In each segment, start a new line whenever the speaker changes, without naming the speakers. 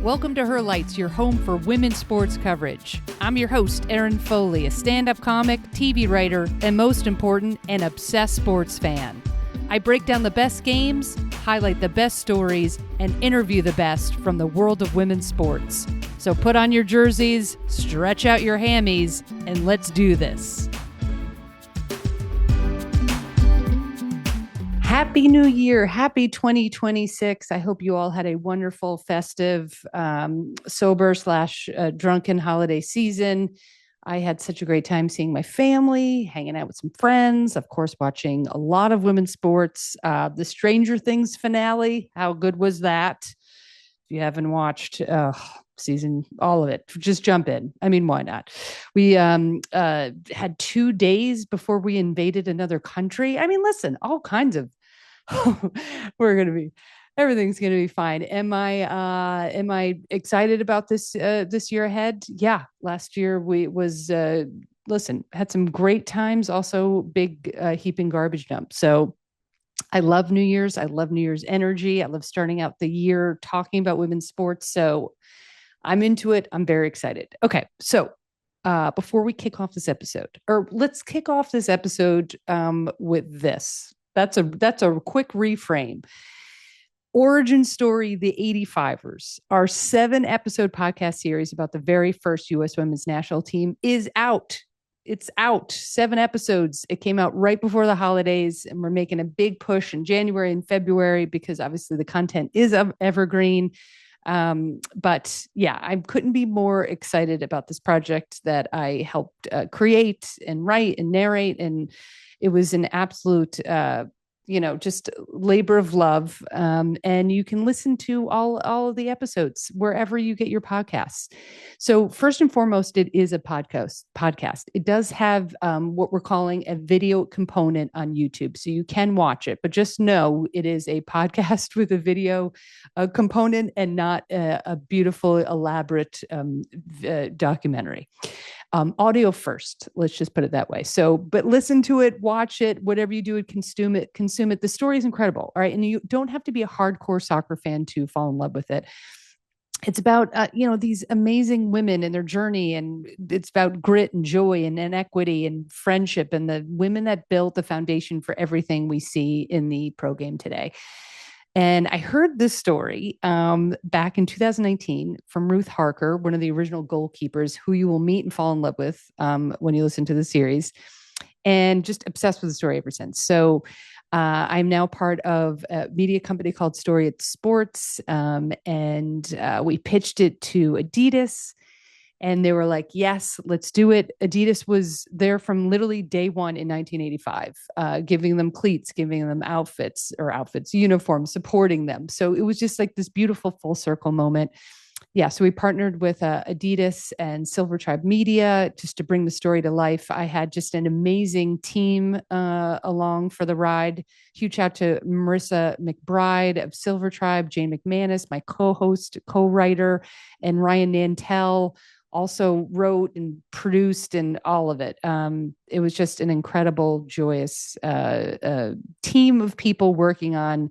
Welcome to Her Lights, your home for women's sports coverage. I'm your host, Erin Foley, a stand-up comic, TV writer, and most important, an obsessed sports fan. I break down the best games, highlight the best stories, and interview the best from the world of women's sports. So put on your jerseys, stretch out your hammies, and let's do this. Happy New Year. Happy 2026. I hope you all had a wonderful, festive, sober/drunken holiday season. I had such a great time seeing my family, hanging out with some friends, of course, watching a lot of women's sports. The Stranger Things finale, how good was that? If you haven't watched season, all of it, just jump in. I mean, why not? We had 2 days before we invaded another country. I mean, listen, all kinds of everything's gonna be fine. Am I excited about this year ahead? Yeah, last year had some great times, also big heaping garbage dump. So I love New Year's. I love New Year's energy. I love starting out the year talking about women's sports. So I'm into it. I'm very excited. Okay, so before we kick off this episode, or let's kick off this episode with this. That's a quick reframe. Origin Story, the 85ers, our 7-episode podcast series about the very first U.S. women's national team is out. It's out. 7 episodes. It came out right before the holidays, and we're making a big push in January and February because obviously the content is evergreen. But yeah, I couldn't be more excited about this project that I helped create and write and narrate. And it was an absolute, just labor of love. And you can listen to all of the episodes wherever you get your podcasts. So first and foremost, it is a podcast. It does have what we're calling a video component on YouTube. So you can watch it, but just know it is a podcast with a video component and not a beautiful, elaborate documentary. Audio first, let's just put it that way. So, but listen to it, watch it, whatever you do, consume it. The story is incredible. All right. And you don't have to be a hardcore soccer fan to fall in love with it. It's about, these amazing women and their journey. And it's about grit and joy and equity and friendship and the women that built the foundation for everything we see in the pro game today. And I heard this story back in 2019 from Ruth Harker, one of the original goalkeepers who you will meet and fall in love with when you listen to the series, and just obsessed with the story ever since. So I'm now part of a media company called Story It Sports, and we pitched it to Adidas. And they were like, yes, let's do it. Adidas was there from literally day one in 1985, giving them cleats, giving them uniforms, supporting them. So it was just like this beautiful full circle moment. Yeah, so we partnered with Adidas and Silver Tribe Media just to bring the story to life. I had just an amazing team along for the ride. Huge shout out to Marissa McBride of Silver Tribe, Jane McManus, my co-host, co-writer, and Ryan Nantel also wrote and produced and all of it. It was just an incredible, joyous team of people working on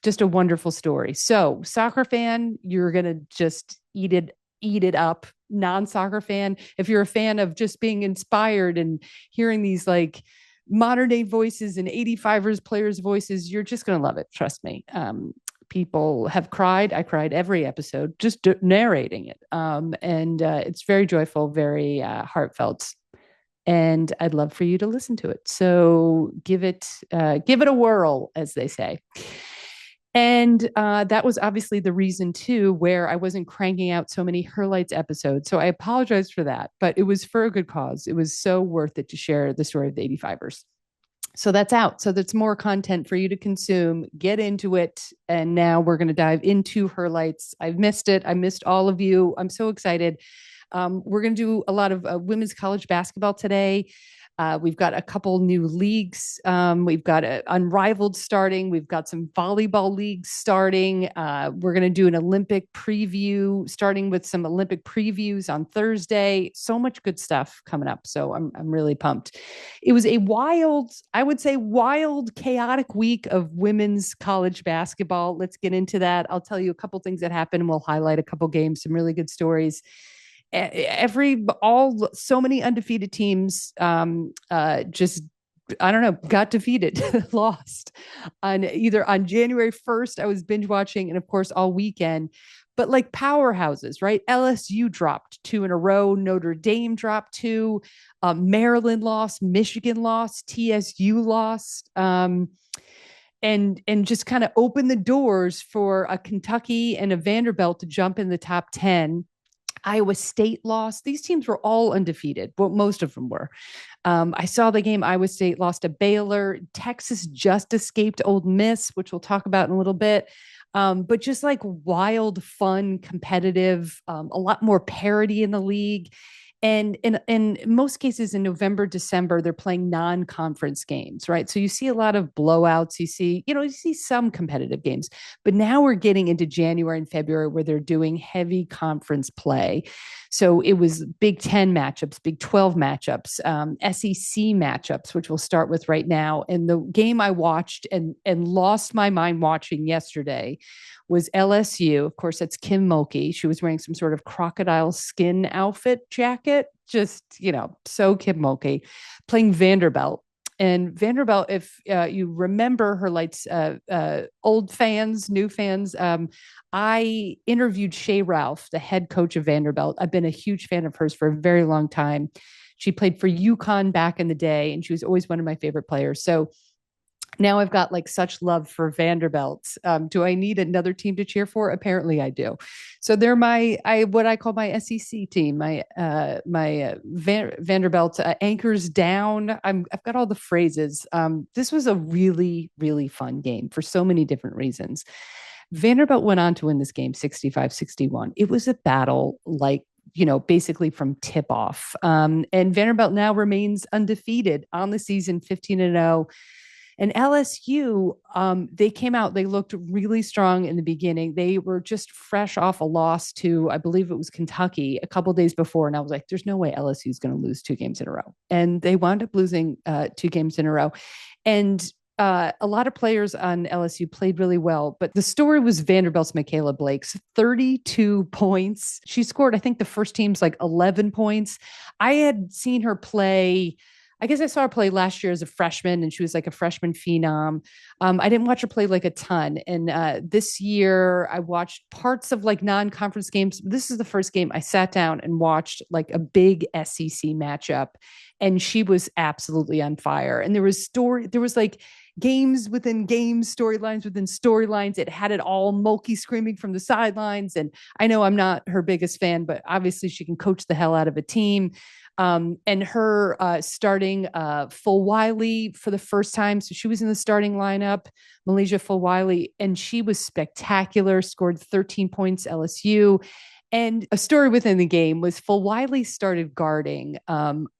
just a wonderful story. So soccer fan, you're going to just eat it up. Non-soccer fan, if you're a fan of just being inspired and hearing these like modern day voices and 85ers players' voices, you're just going to love it. Trust me. People have cried. I cried every episode, just narrating it. And it's very joyful, very heartfelt. And I'd love for you to listen to it. So give it a whirl, as they say. And that was obviously the reason too, where I wasn't cranking out so many Her Lights episodes. So I apologize for that, but it was for a good cause. It was so worth it to share the story of the 85ers. So that's out. So that's more content for you to consume. Get into it. And now we're going to dive into Her Lights. I've missed it. I missed all of you. I'm so excited. We're going to do a lot of women's college basketball today. We've got a couple new leagues. We've got Unrivaled starting. We've got some volleyball leagues starting. We're going to do an Olympic preview, starting with some Olympic previews on Thursday. So much good stuff coming up. So I'm really pumped. It was a wild, I would say, wild, chaotic week of women's college basketball. Let's get into that. I'll tell you a couple things that happened. We'll highlight a couple games, some really good stories. So many undefeated teams just, I don't know, got defeated, lost on either on January 1st. I was binge watching, and of course all weekend, but like powerhouses, right? LSU dropped 2 in a row. Notre Dame dropped 2. Maryland lost. Michigan lost. TSU lost. And just kind of opened the doors for a Kentucky and a Vanderbilt to jump in the top 10. Iowa State lost. These teams were all undefeated. Well, most of them were. I saw the game. Iowa State lost to Baylor. Texas just escaped Ole Miss, which we'll talk about in a little bit. But just like wild, fun, competitive, a lot more parity in the league. And in most cases in November, December, they're playing non-conference games, right? So you see a lot of blowouts. You see some competitive games, but now we're getting into January and February where they're doing heavy conference play. So it was Big 10 matchups, Big 12 matchups, SEC matchups, which we'll start with right now. And the game I watched and lost my mind watching yesterday was LSU. Of course, that's Kim Mulkey. She was wearing some sort of crocodile skin outfit jacket. Just, so Kim Mulkey playing Vanderbilt. And Vanderbilt, if you remember her lights, old fans, new fans, I interviewed Shea Ralph, the head coach of Vanderbilt. I've been a huge fan of hers for a very long time. She played for UConn back in the day, and she was always one of my favorite players. So now I've got like such love for Vanderbilt. Do I need another team to cheer for? Apparently I do. So they're what I call my SEC team, my Vanderbilt anchors down. I've got all the phrases. This was a really, really fun game for so many different reasons. Vanderbilt went on to win this game 65-61. It was a battle like, basically from tip off. And Vanderbilt now remains undefeated on the season, 15-0. And LSU, they came out, they looked really strong in the beginning. They were just fresh off a loss to, I believe it was Kentucky a couple days before. And I was like, there's no way LSU is going to lose 2 games in a row. And they wound up losing 2 games in a row. And a lot of players on LSU played really well, but the story was Vanderbilt's Michaela Blake's 32 points. She scored, I think the first team's like 11 points. I had seen her play. I guess I saw her play last year as a freshman, and she was like a freshman phenom. I didn't watch her play like a ton. And this year I watched parts of like non-conference games. This is the first game I sat down and watched like a big SEC matchup, and she was absolutely on fire. And there was like games within games, storylines within storylines. It had it all. Mulkey screaming from the sidelines. And I know I'm not her biggest fan, but obviously she can coach the hell out of a team. And her starting Fulwiley for the first time. So she was in the starting lineup, Malaysia Fulwiley, and she was spectacular, scored 13 points LSU. And a story within the game was Fulwiley started guarding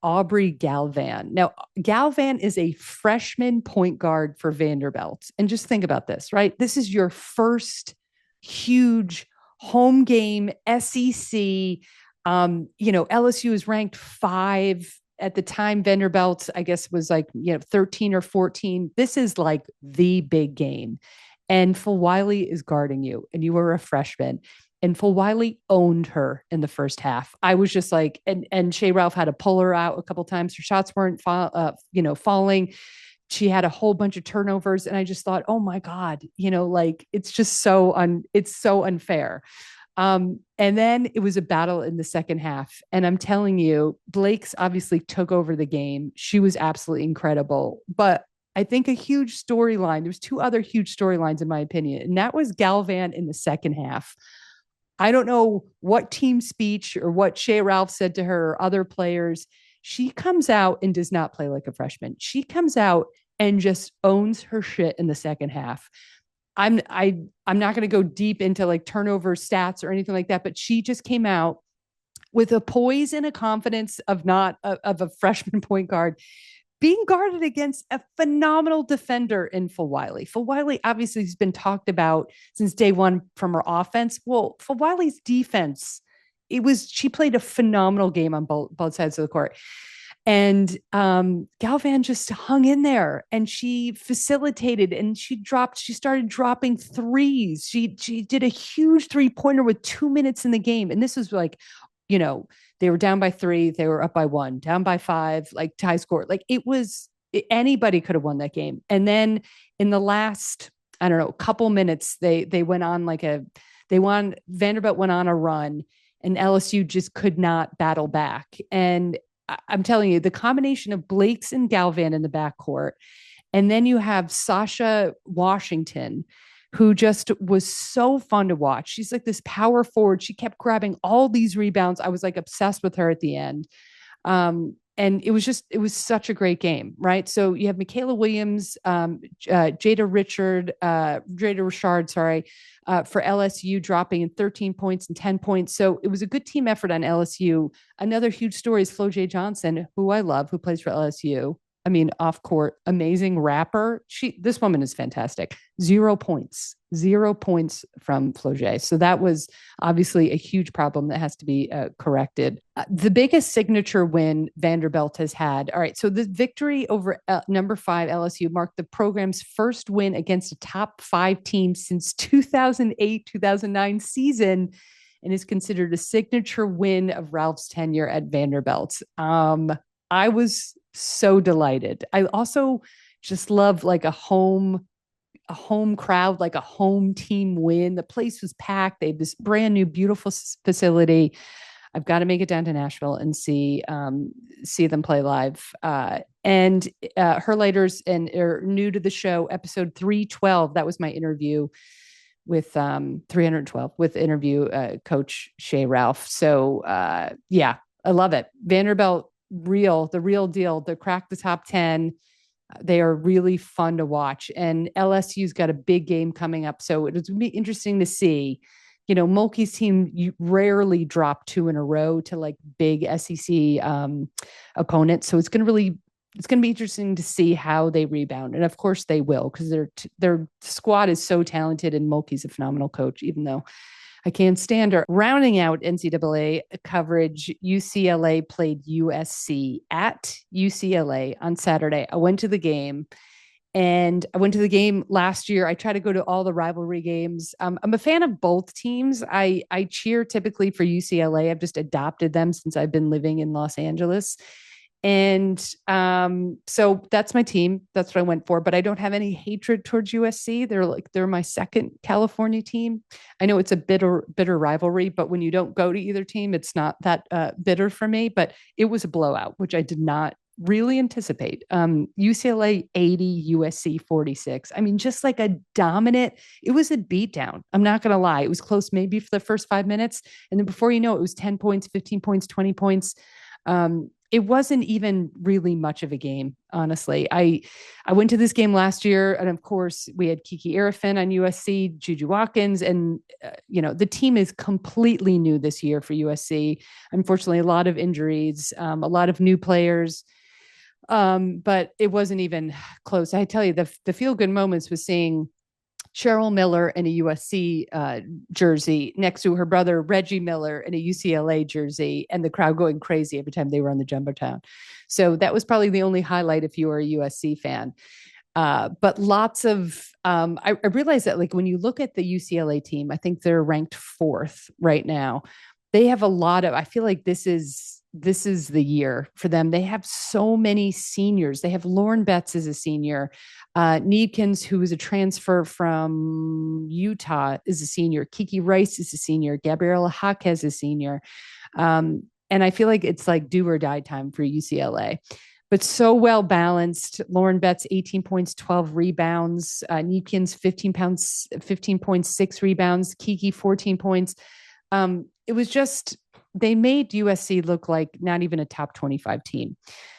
Aubrey Galvan. Now, Galvan is a freshman point guard for Vanderbilt. And just think about this, right? This is your first huge home game, SEC. LSU is ranked 5 at the time. Vanderbilt, I guess, was like, 13 or 14. This is like the big game. And Fulwiley is guarding you, and you were a freshman. And Fulwiley owned her in the first half. I was just like, and Shea Ralph had to pull her out a couple times. Her shots weren't falling. She had a whole bunch of turnovers. And I just thought, oh my God, it's just it's so unfair. And then it was a battle in the second half. And I'm telling you, Blake's obviously took over the game. She was absolutely incredible. But I think a huge storyline, there's 2 other huge storylines in my opinion. And that was Galvan in the second half. I don't know what team speech or what Shea Ralph said to her or other players. She comes out and does not play like a freshman. She comes out and just owns her shit in the second half. I'm not going to go deep into like turnover stats or anything like that, but she just came out with a poise and a confidence of not of a freshman point guard being guarded against a phenomenal defender in Fulwiley. Fulwiley obviously has been talked about since day one from her offense. Well, Fulwiley's defense, she played a phenomenal game on both sides of the court. And Galvan just hung in there and she facilitated and she started dropping threes. She did a huge 3-pointer with 2 minutes in the game. And this was like, they were down by 3, they were up by 1, down by 5, like tie score. Like anybody could have won that game. And then in the last, I don't know, couple minutes, they went on Vanderbilt went on a run and LSU just could not battle back. And I'm telling you, the combination of Blakes and Galvan in the backcourt, and then you have Sasha Washington, who just was so fun to watch. She's like this power forward. She kept grabbing all these rebounds. I was like obsessed with her at the end. And it was such a great game, right? So you have Michaela Williams, Jada Richard, for LSU dropping in 13 points and 10 points. So it was a good team effort on LSU. Another huge story is Flo J. Johnson, who I love, who plays for LSU. I mean, off court, amazing rapper. This woman is fantastic. 0 points from Flo J. So that was obviously a huge problem that has to be corrected. The biggest signature win Vanderbilt has had. All right. So the victory over number 5 LSU marked the program's first win against a top 5 team since 2008-2009 season, and is considered a signature win of Ralph's tenure at Vanderbilt. I was so delighted. I also just love like a home crowd, like a home team win. The place was packed. They have this brand new, beautiful facility. I've got to make it down to Nashville and see them play live. And Herlighters are new to the show, episode 312. That was my interview with 312 with Coach Shea Ralph. So yeah, I love it. Vanderbilt, the real deal. They cracked the top 10. They are really fun to watch. And LSU's got a big game coming up. So it's going to be interesting to see. Mulkey's team, you rarely drop 2 in a row to like big SEC opponents. So it's going to be interesting to see how they rebound. And of course they will, because their squad is so talented and Mulkey's a phenomenal coach, even though I can't stand her. Rounding out NCAA coverage, UCLA played USC at UCLA on Saturday. I went to the game. And I went to the game last year. I try to go to all the rivalry games. I'm a fan of both teams. I cheer typically for UCLA. I've just adopted them since I've been living in Los Angeles. And so that's my team. That's what I went for. But I don't have any hatred towards USC. They're my second California team. I know it's a bitter rivalry, but when you don't go to either team, it's not that bitter for me. But it was a blowout, which I did not really anticipate. UCLA 80, USC 46. I mean, just like a dominant, it was a beatdown. I'm not going to lie. It was close maybe for the first 5 minutes. And then before you know it was 10 points, 15 points, 20 points. It wasn't even really much of a game, honestly. I went to this game last year, and of course, we had Kiki Arifin on USC, Juju Watkins, and the team is completely new this year for USC. Unfortunately, a lot of injuries, a lot of new players, but it wasn't even close. I tell you, the feel-good moments was seeing Cheryl Miller in a USC jersey next to her brother Reggie Miller in a UCLA jersey, and the crowd going crazy every time they were on the Jumbotron. So that was probably the only highlight if you were a USC fan. But lots of I realized that like when you look at the UCLA team, I think they're ranked 4th right now. They have a lot of, I feel like this is the year for them. They have so many seniors. They have Lauren Betts as a senior. Needkins, who is a transfer from Utah, is a senior. Kiki Rice is a senior. Gabriela Hawk is a senior. And I feel like it's like do or die time for UCLA. But so well balanced. Lauren Betts, 18 points, 12 rebounds. Needkins, 15 points, 6 rebounds. Kiki, 14 points. It was just, they made USC look like not even a top 25 team.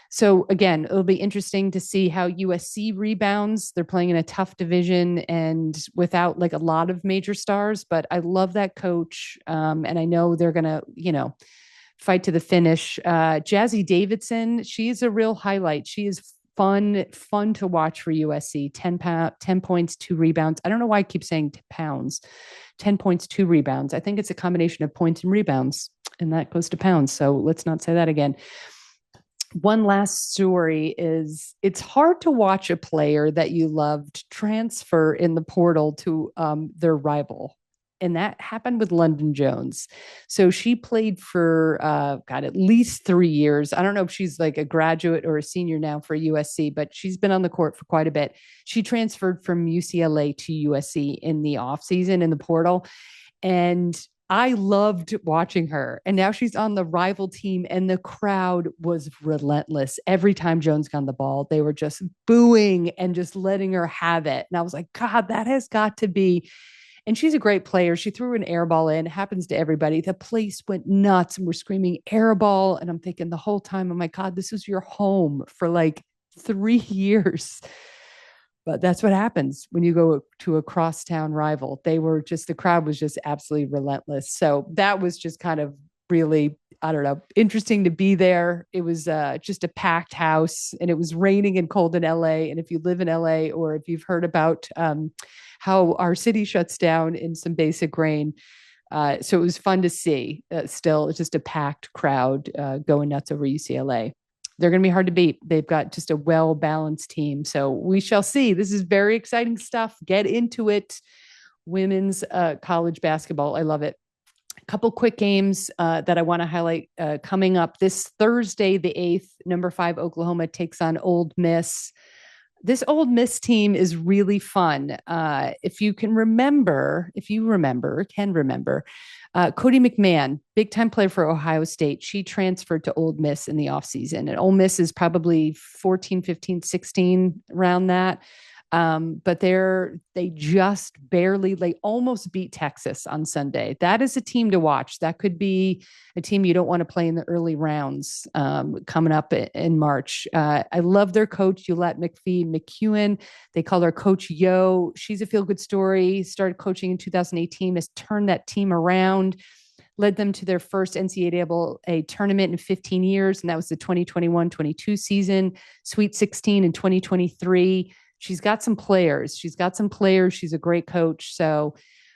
So again, it'll be interesting to see how USC rebounds. They're playing in a tough division and without like a lot of major stars, but I love that coach. And I know they're going to, fight to the finish. Jazzy Davidson, she's a real highlight. She is fun to watch for USC. 10 points, 2 rebounds. I don't know why I keep saying pounds. 10 points, 2 rebounds. I think it's a combination of points and rebounds, and that goes to pounds. So let's not say that again. One last story is it's hard to watch a player that you loved transfer in the portal to their rival. And that happened with London Jones. So she played for, at least 3 years. I don't know if she's like a graduate or a senior now for USC, but she's been on the court for quite a bit. She transferred from UCLA to USC in the offseason in the portal. And I loved watching her. And now she's on the rival team, and the crowd was relentless. Every time Jones got the ball, they were just booing and just letting her have it. And I was like, God, that has got to be. And she's a great player. She threw an air ball in, happens to everybody. The place went nuts and we're screaming air ball. And I'm thinking the whole time, oh my God, this was your home for like 3 years. But that's what happens when you go to a crosstown rival. The crowd was just absolutely relentless. So that was just kind of really, I don't know, interesting to be there. It was just a packed house, and it was raining and cold in LA. And if you live in LA, or if you've heard about how our city shuts down in some basic rain, so it was fun to see. Still, it's just a packed crowd going nuts over UCLA. They're going to be hard to beat. They've got just a well-balanced team. So we shall see. This is very exciting stuff. Get into it. Women's college basketball. I love it. A couple quick games that I want to highlight coming up this Thursday, the 8th. Number 5 Oklahoma takes on Ole Miss. This Ole Miss team is really fun. If you remember, Cody McMahon, big time player for Ohio State. She transferred to Ole Miss in the offseason, and Ole Miss is probably 14, 15, 16 around that. But they almost beat Texas on Sunday. That is a team to watch. That could be a team you don't want to play in the early rounds coming up in March. I love their coach, Ulette McEwen. They call her Coach Yo. She's a feel-good story. Started coaching in 2018, has turned that team around, led them to their first NCAA tournament in 15 years, and that was the 2021-22 season, Sweet 16 in 2023. She's got some players. She's a great coach. So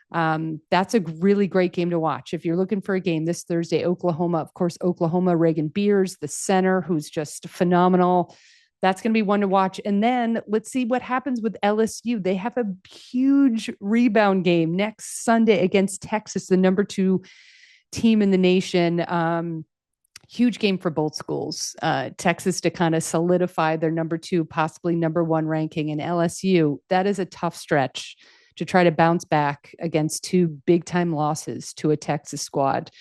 that's a really great game to watch. If you're looking for a game this Thursday, Oklahoma, of course, Reagan Beers, the center, who's just phenomenal. That's going to be one to watch. And then let's see what happens with LSU. They have a huge rebound game next Sunday against Texas, the number 2 team in the nation. Huge game for both schools. Texas to kind of solidify their number 2, possibly number 1 ranking, and LSU. That is a tough stretch to try to bounce back against 2 big time losses to a Texas squad.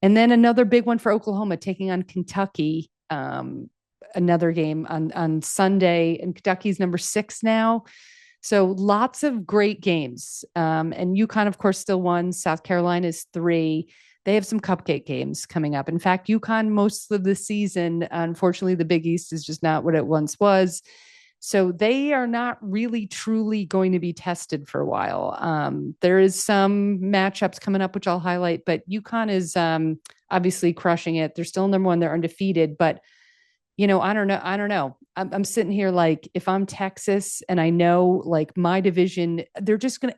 And then another big one for Oklahoma taking on Kentucky. Another game on Sunday, and Kentucky's number 6 now. So lots of great games. And UConn, of course, still won. South Carolina is 3. They have some cupcake games coming up. In fact, UConn, most of the season, unfortunately, the Big East is just not what it once was. So they are not really truly going to be tested for a while. There is some matchups coming up, which I'll highlight, but UConn is obviously crushing it. They're still number 1. They're undefeated, but I don't know. I'm sitting here like, if I'm Texas and I know like my division,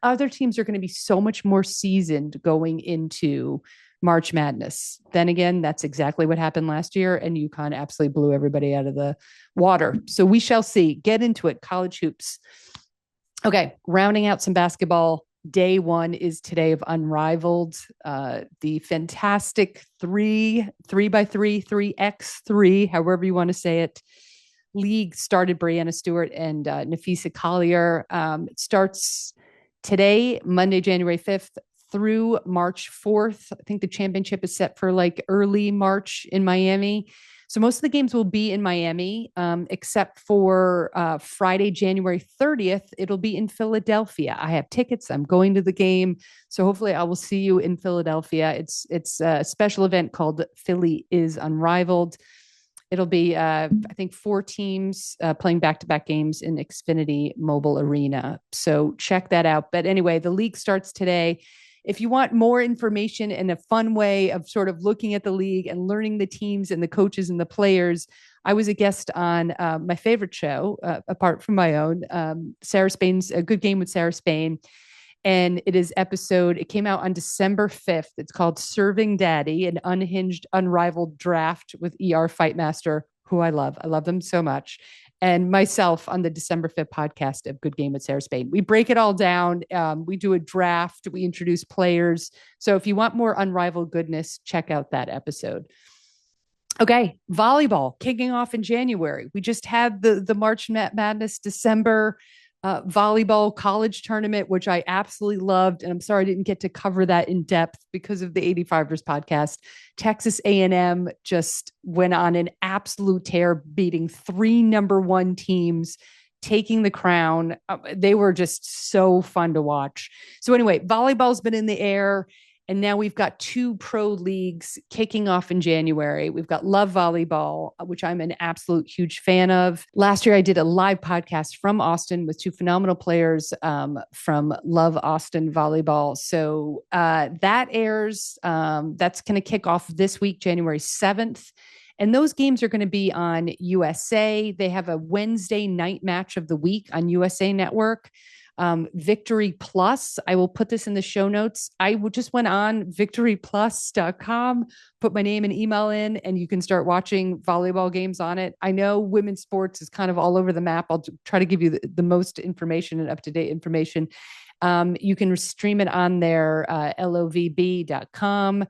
other teams are going to be so much more seasoned going into March Madness. Then again, that's exactly what happened last year, and UConn absolutely blew everybody out of the water. So we shall see. Get into it. College hoops. Okay, rounding out some basketball. Day 1 is today of Unrivaled, the fantastic 3x3, 3x3, however you want to say it. League started Brianna Stewart and Nafisa Collier. It starts today, Monday, January 5th, through March 4th. I think the championship is set for like early March in Miami. So most of the games will be in Miami, except for Friday, January 30th. It'll be in Philadelphia. I have tickets. I'm going to the game. So hopefully I will see you in Philadelphia. It's a special event called Philly is Unrivaled. It'll be, I think, 4 teams playing back-to-back games in Xfinity Mobile Arena. So check that out. But anyway, the league starts today. if you want more information and a fun way of sort of looking at the league and learning the teams and the coaches and the players, I was a guest on my favorite show, apart from my own, Sarah Spain's A Good Game with Sarah Spain. And it came out on December 5th. It's called Serving Daddy, an unhinged, unrivaled draft with ER Fightmaster, who I love. I love them so much. And myself on the December 5th podcast of Good Game with Sarah Spain. We break it all down. We do a draft. We introduce players. So if you want more unrivaled goodness, check out that episode. Okay, volleyball kicking off in January. We just had the March Madness December volleyball college tournament, which I absolutely loved. And I'm sorry I didn't get to cover that in depth because of the 85ers podcast. Texas A&M just went on an absolute tear, beating 3 number 1 teams, taking the crown. They were just so fun to watch. So anyway, volleyball's been in the air. And now we've got 2 pro leagues kicking off in January. We've got Love Volleyball, which I'm an absolute huge fan of. Last year, I did a live podcast from Austin with 2 phenomenal players from Love Austin Volleyball. So that airs. That's going to kick off this week, January 7th. And those games are going to be on USA. They have a Wednesday night match of the week on USA Network. Victory Plus. I will put this in the show notes. Just went on victoryplus.com, put my name and email in, and you can start watching volleyball games on it. I know women's sports is kind of all over the map. I'll try to give you the most information and up-to-date information. You can stream it on their LOVB.com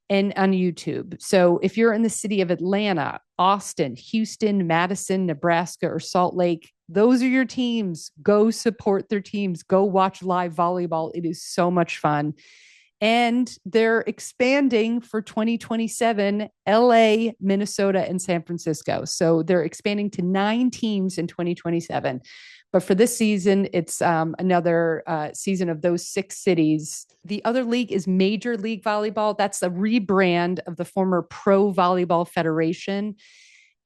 and on YouTube. So if you're in the city of Atlanta, Austin, Houston, Madison, Nebraska, or Salt Lake, those are your teams. Go support their teams. Go watch live volleyball. It is so much fun. And they're expanding for 2027, LA, Minnesota, and San Francisco. So they're expanding to 9 teams in 2027. But for this season, it's another season of those 6 cities. The other league is Major League Volleyball. That's a rebrand of the former Pro Volleyball Federation.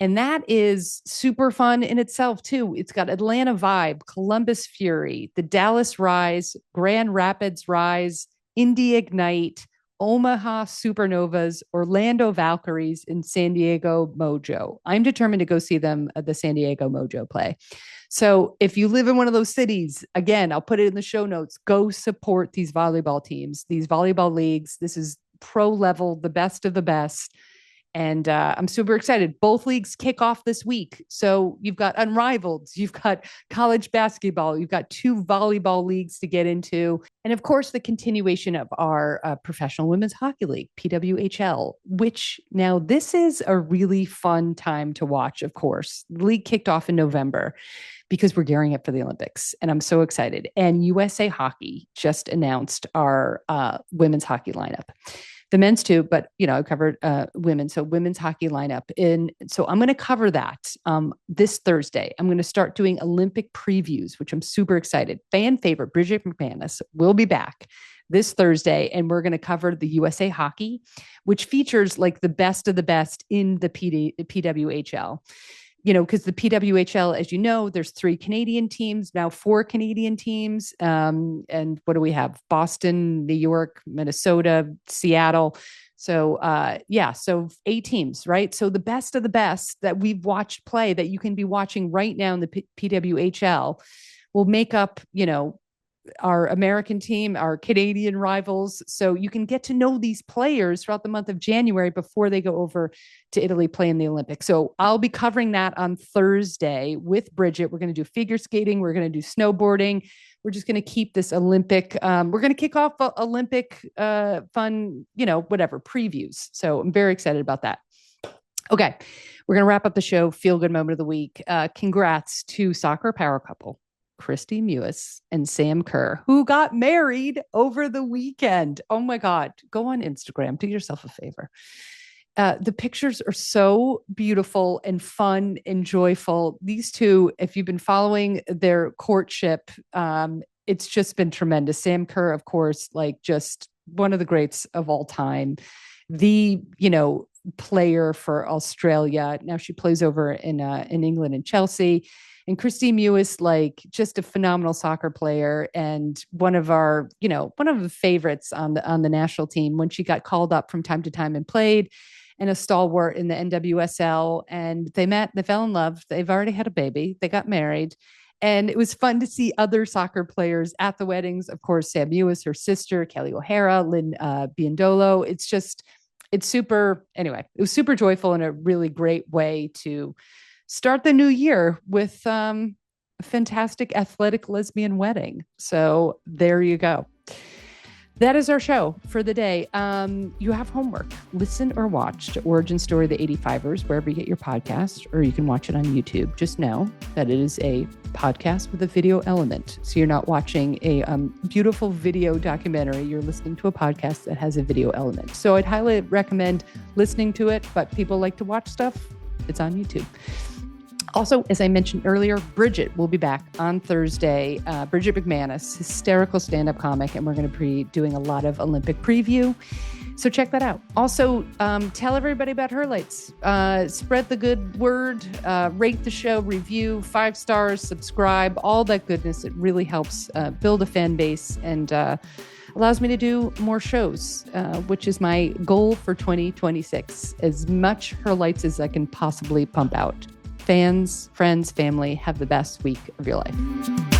And that is super fun in itself, too. It's got Atlanta Vibe, Columbus Fury, the Dallas Rise, Grand Rapids Rise, Indy Ignite, Omaha Supernovas, Orlando Valkyries, and San Diego Mojo. I'm determined to go see them at the San Diego Mojo play. So if you live in one of those cities, again, I'll put it in the show notes. Go support these volleyball teams, these volleyball leagues. This is pro level, the best of the best. And I'm super excited. Both leagues kick off this week. So you've got Unrivaled, you've got college basketball, you've got 2 volleyball leagues to get into. And of course, the continuation of our professional women's hockey league, PWHL, which now this is a really fun time to watch, of course. The league kicked off in November because we're gearing up for the Olympics. And I'm so excited. And USA Hockey just announced our women's hockey lineup. The men's too, but I covered women. So women's hockey lineup. And so I'm going to cover that this Thursday. I'm going to start doing Olympic previews, which I'm super excited. Fan favorite Bridget McManus will be back this Thursday, and we're going to cover the USA Hockey, which features like the best of the best in the PWHL. Because the PWHL, as you know, there's 3 Canadian teams, now 4 Canadian teams. And what do we have? Boston, New York, Minnesota, Seattle. So, so 8 teams, right? So the best of the best that we've watched play that you can be watching right now in the PWHL will make up, our American team, our Canadian rivals. So you can get to know these players throughout the month of January before they go over to Italy play in the Olympics. So I'll be covering that on Thursday with Bridget. We're going to do figure skating. We're going to do snowboarding. We're just going to keep this Olympic. We're going to kick off Olympic fun, whatever previews. So I'm very excited about that. Okay. We're going to wrap up the show. Feel good moment of the week. Congrats to soccer power couple, Christy Mewis and Sam Kerr, who got married over the weekend. Oh my God. Go on Instagram. Do yourself a favor. The pictures are so beautiful and fun and joyful. These 2, if you've been following their courtship, it's just been tremendous. Sam Kerr, of course, like just one of the greats of all time. The, player for Australia. Now she plays over in England and Chelsea. And Christine Mewis, like just a phenomenal soccer player and one of the favorites on the national team when she got called up from time to time and played, and a stalwart in the NWSL. And they met, they fell in love. They've already had a baby. They got married. And it was fun to see other soccer players at the weddings. Of course, Sam Mewis, her sister, Kelly O'Hara, Lynn Biondolo. It's super, anyway, it was super joyful and a really great way to start the new year with a fantastic athletic lesbian wedding. So there you go. That is our show for the day. You have homework. Listen or watch to Origin Story, the 85ers, wherever you get your podcast, or you can watch it on YouTube. Just know that it is a podcast with a video element. So you're not watching a beautiful video documentary. You're listening to a podcast that has a video element. So I'd highly recommend listening to it, but people like to watch stuff. It's on YouTube. Also, as I mentioned earlier, Bridget will be back on Thursday. Bridget McManus, hysterical stand-up comic, and we're going to be doing a lot of Olympic preview. So check that out. Also, tell everybody about Her Lights. Spread the good word, rate the show, review, 5 stars, subscribe, all that goodness. It really helps build a fan base and allows me to do more shows, which is my goal for 2026. As much Her Lights as I can possibly pump out. Fans, friends, family, have the best week of your life.